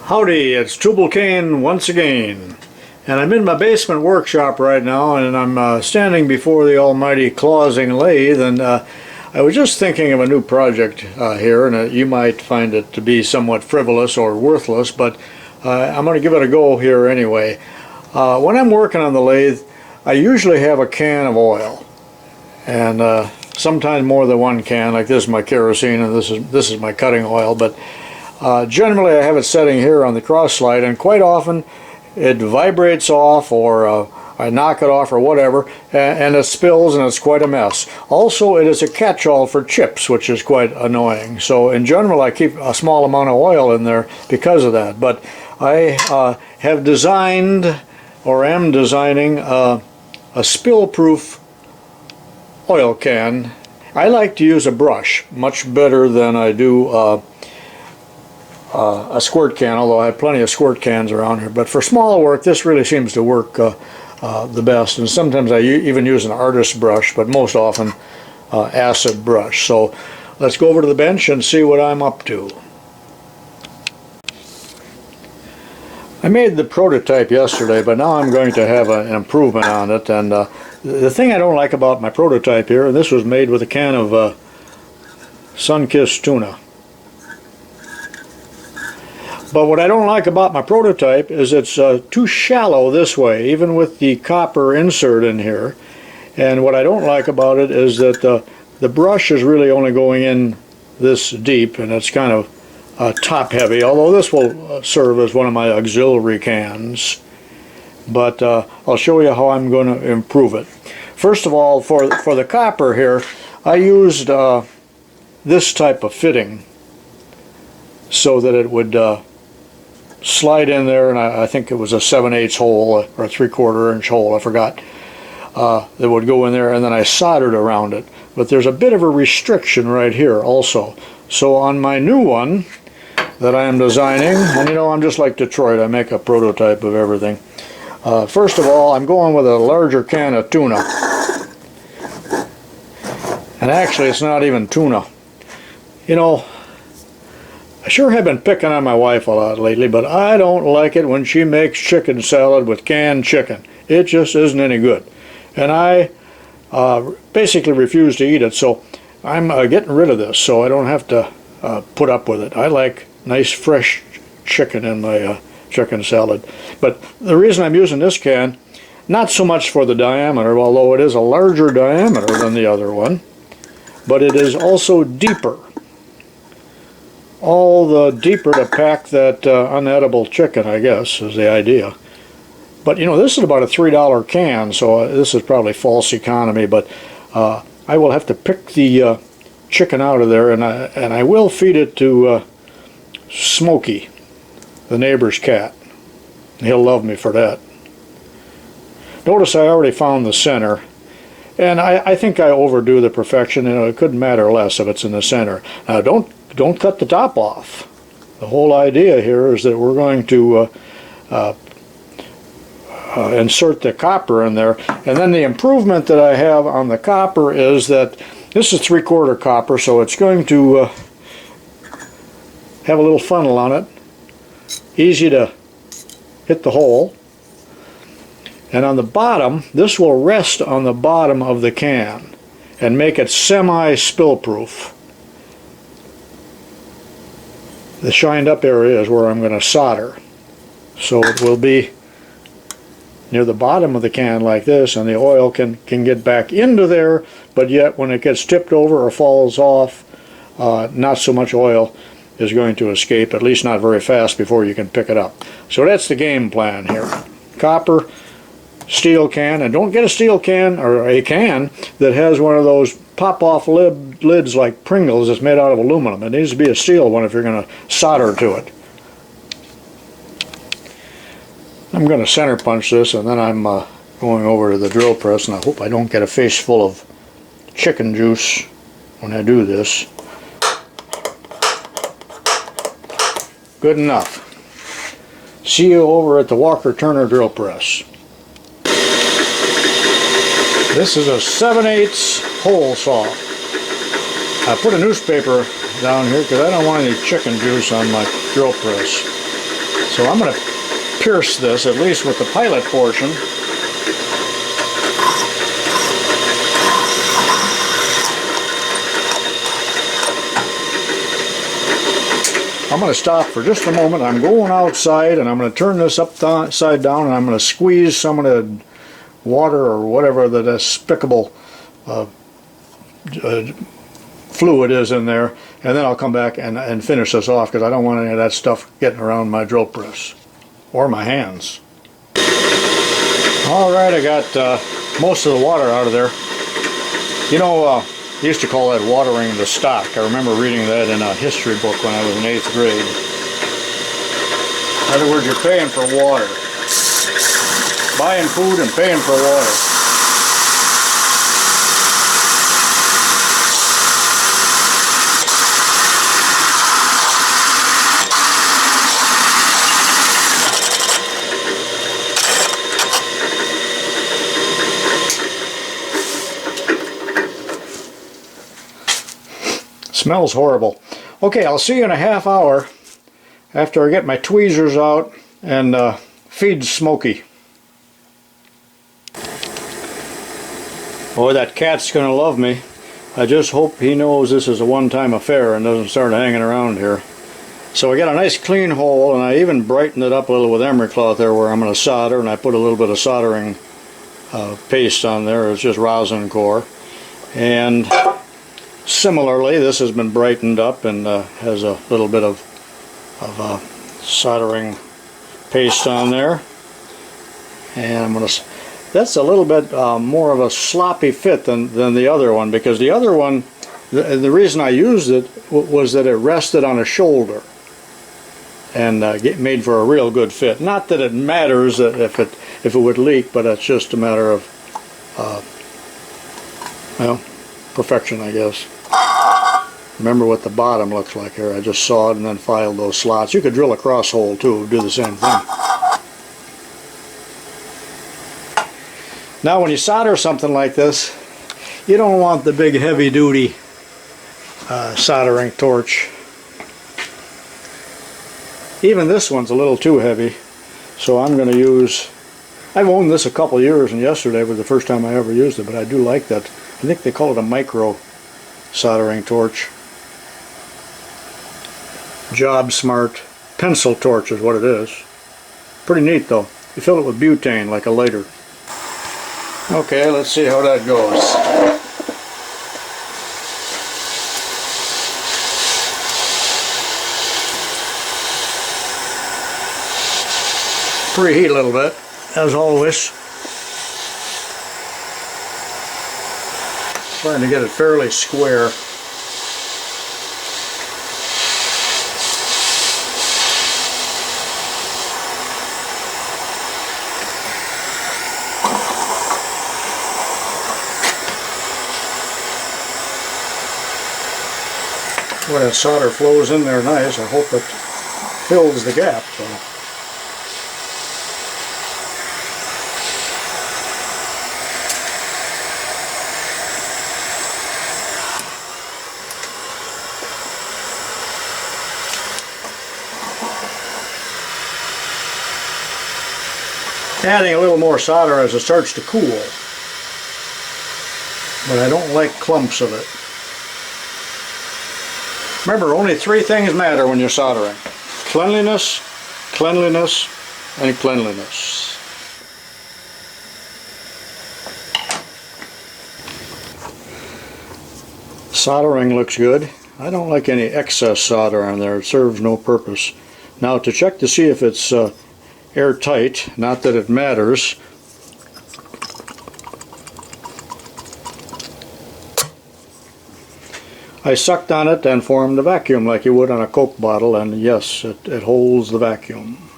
Howdy, it's Tubalcain once again, and I'm in my basement workshop right now, and I'm standing before the almighty clawsing lathe, and I was just thinking of a new project here, and you might find it to be somewhat frivolous or worthless, but I'm going to give it a go here anyway. When I'm working on the lathe, I usually have a can of oil, and sometimes more than one can. Like this is my kerosene, and this is my cutting oil, but generally I have it setting here on the cross slide, and quite often it vibrates off, or I knock it off or whatever, and it spills, and it's quite a mess. Also, it is a catch-all for chips, which is quite annoying. So in general I keep a small amount of oil in there because of that. But I have designed, or am designing, a spill-proof oil can. I like to use a brush much better than I do a squirt can, although I have plenty of squirt cans around here. But for small work, this really seems to work the best. And sometimes I even use an artist brush, but most often acid brush. So let's go over to the bench and see what I'm up to. I made the prototype yesterday, but now I'm going to have an improvement on it. And the thing I don't like about my prototype here, and this was made with a can of sun-kissed tuna. But what I don't like about my prototype is it's too shallow this way, even with the copper insert in here. And what I don't like about it is that the brush is really only going in this deep, and it's kind of top heavy, although this will serve as one of my auxiliary cans. But I'll show you how I'm going to improve it. First of all, for the copper here, I used this type of fitting so that it would slide in there, and I think it was a 7/8 hole or a 3/4 inch hole, I forgot, that would go in there, and then I soldered around it. But there's a bit of a restriction right here also. So on my new one that I am designing, and you know, I'm just like Detroit, I make a prototype of everything. First of all, I'm going with a larger can of tuna. And actually it's not even tuna. You know, I sure have been picking on my wife a lot lately, but I don't like it when she makes chicken salad with canned chicken. It just isn't any good. And I basically refuse to eat it, so I'm getting rid of this so I don't have to put up with it. I like nice fresh chicken in my chicken salad. But the reason I'm using this can, not so much for the diameter, although it is a larger diameter than the other one, but it is also deeper. All the deeper to pack that unedible chicken, I guess, is the idea. But you know, this is about a $3 can, so this is probably false economy, but I will have to pick the chicken out of there, and I will feed it to Smokey, the neighbor's cat. He'll love me for that. Notice I already found the center, and I think I overdo the perfection. You know, it couldn't matter less if it's in the center. Now don't cut the top off. The whole idea here is that we're going to insert the copper in there, and then the improvement that I have on the copper is that this is 3/4 copper, so it's going to have a little funnel on it, easy to hit the hole. And on the bottom, this will rest on the bottom of the can and make it semi-spill-proof. The shined up area is where I'm going to solder. So it will be near the bottom of the can like this, and the oil can get back into there, but yet when it gets tipped over or falls off, not so much oil is going to escape, at least not very fast before you can pick it up. So that's the game plan here. Copper, steel can, and don't get a steel can or a can that has one of those pop-off lids like Pringles that's made out of aluminum. It needs to be a steel one if you're going to solder to it. I'm going to center punch this, and then I'm going over to the drill press, and I hope I don't get a face full of chicken juice when I do this. Good enough. See you over at the Walker Turner drill press. This is a 7/8 hole saw. I put a newspaper down here because I don't want any chicken juice on my drill press. So I'm going to pierce this, at least with the pilot portion. I'm going to stop for just a moment. I'm going outside and I'm going to turn this upside down and I'm going to squeeze some of the water or whatever the despicable fluid is in there, and then I'll come back and finish this off because I don't want any of that stuff getting around my drill press or my hands. Alright, I got most of the water out of there. You know, they used to call that watering the stock. I remember reading that in a history book when I was in 8th grade. In other words, you're paying for water. Buying food and paying for water. Smells horrible. Okay, I'll see you in a half hour after I get my tweezers out and feed Smokey. Boy, that cat's gonna love me. I just hope he knows this is a one-time affair and doesn't start hanging around here. So I got a nice clean hole, and I even brightened it up a little with emery cloth there where I'm going to solder, and I put a little bit of soldering paste on there. It's just rosin core. And similarly, this has been brightened up and has a little bit of soldering paste on there. And I'm going to... That's a little bit more of a sloppy fit than the other one, because the other one, the reason I used it was that it rested on a shoulder and made for a real good fit. Not that it matters if it would leak, but it's just a matter of well, perfection, I guess. Remember what the bottom looks like here. I just sawed and then filed those slots. You could drill a cross hole too, do the same thing. Now when you solder something like this, you don't want the big heavy duty soldering torch. Even this one's a little too heavy, so I'm going to use... I've owned this a couple years, and yesterday was the first time I ever used it, but I do like that. I think they call it a micro soldering torch. Job Smart pencil torch is what it is. Pretty neat though. You fill it with butane like a lighter. Okay, let's see how that goes. Preheat a little bit, as always. Trying to get it fairly square. Well, that solder flows in there nice. I hope it fills the gap. So. Adding a little more solder as it starts to cool, but I don't like clumps of it. Remember, only 3 things matter when you're soldering: cleanliness, cleanliness, and cleanliness. Soldering looks good. I don't like any excess solder on there. It serves no purpose. Now to check to see if it's airtight, not that it matters, I sucked on it and formed a vacuum like you would on a Coke bottle, and yes, it holds the vacuum.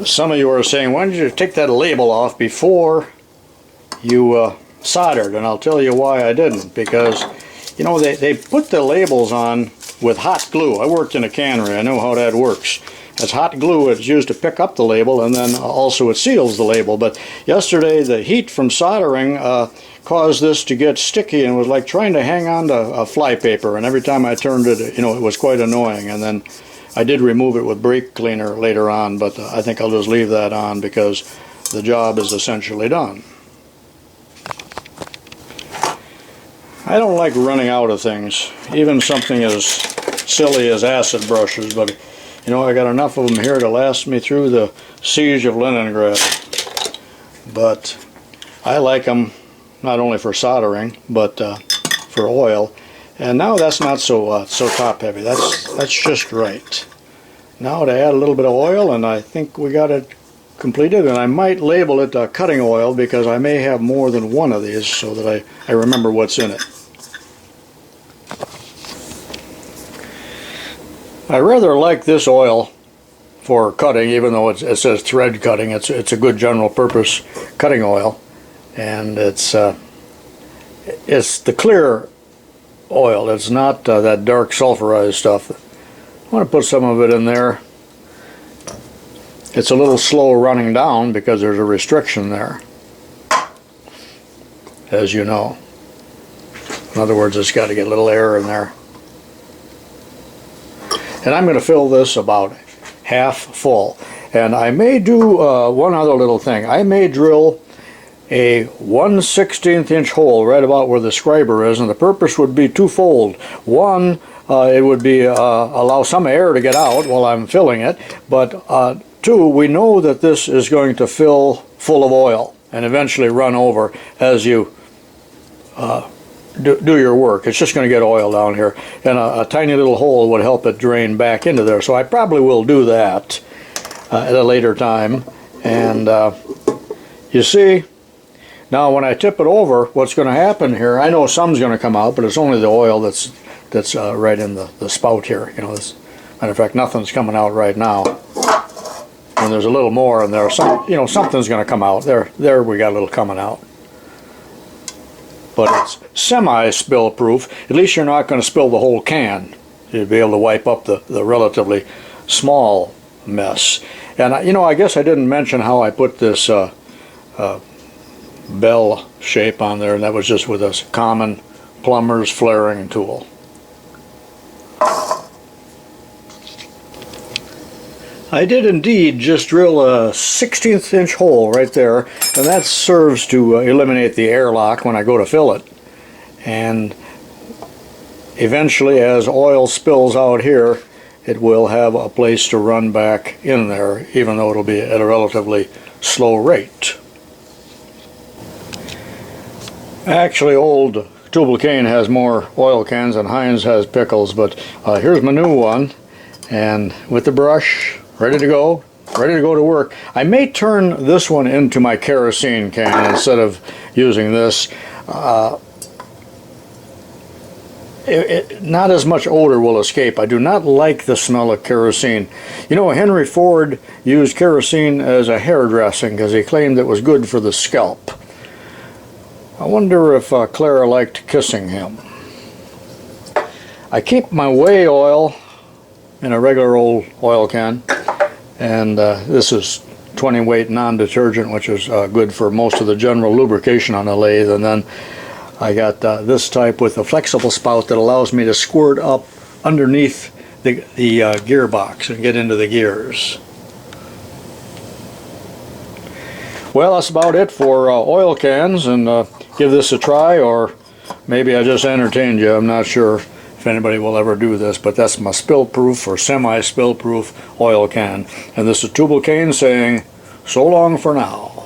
Some of you are saying, why didn't you take that label off before you soldered? And I'll tell you why I didn't. Because, you know, they put the labels on with hot glue. I worked in a cannery. I know how that works. As hot glue, it's used to pick up the label, and then also it seals the label. But yesterday, the heat from soldering caused this to get sticky, and was like trying to hang on to a fly paper. And every time I turned it, you know, it was quite annoying. And then I did remove it with brake cleaner later on, but I think I'll just leave that on because the job is essentially done. I don't like running out of things, even something as silly as acid brushes, but you know, I got enough of them here to last me through the siege of Leningrad. But I like them not only for soldering, but for oil. And now that's not so top heavy. That's just right. Now to add a little bit of oil, and I think we got it completed. And I might label it cutting oil because I may have more than one of these so that I remember what's in it. I rather like this oil for cutting, even though it says thread cutting. It's a good general purpose cutting oil, and it's the clear oil. It's not that dark sulfurized stuff. I want to put some of it in there. It's a little slow running down because there's a restriction there, as you know. In other words, it's got to get a little air in there. And I'm going to fill this about half full. And I may do one other little thing. I may drill a 1/16 inch hole right about where the scriber is, and the purpose would be twofold. One, it would be allow some air to get out while I'm filling it, but two, we know that this is going to fill full of oil and eventually run over as you do your work. It's just going to get oil down here, and a tiny little hole would help it drain back into there. So I probably will do that at a later time. And you see, now when I tip it over, what's going to happen here, I know some's going to come out, but it's only the oil that's right in the spout here. You know, matter of fact, nothing's coming out right now. And there's a little more in there. Something's going to come out. There we got a little coming out. But it's semi-spill proof. At least you're not going to spill the whole can. You'd be able to wipe up the relatively small mess. And I guess I didn't mention how I put this bell shape on there, and that was just with a common plumber's flaring tool. I did indeed just drill a 1/16 inch hole right there, and that serves to eliminate the airlock when I go to fill it. And eventually, as oil spills out here, it will have a place to run back in there, even though it'll be at a relatively slow rate. Actually, old Tubalcain has more oil cans than Heinz has pickles, but here's my new one, and with the brush, ready to go to work. I may turn this one into my kerosene can instead of using this. Not as much odor will escape. I do not like the smell of kerosene. You know, Henry Ford used kerosene as a hair dressing because he claimed it was good for the scalp. I wonder if Clara liked kissing him. I keep my whey oil in a regular old oil can, and this is 20 weight non-detergent, which is good for most of the general lubrication on a lathe. And then I got this type with a flexible spout that allows me to squirt up underneath the gearbox and get into the gears. Well, that's about it for oil cans, and give this a try, or maybe I just entertained you. I'm not sure if anybody will ever do this, but that's my spill-proof or semi-spill-proof oil can. And this is Tubalcain saying, so long for now.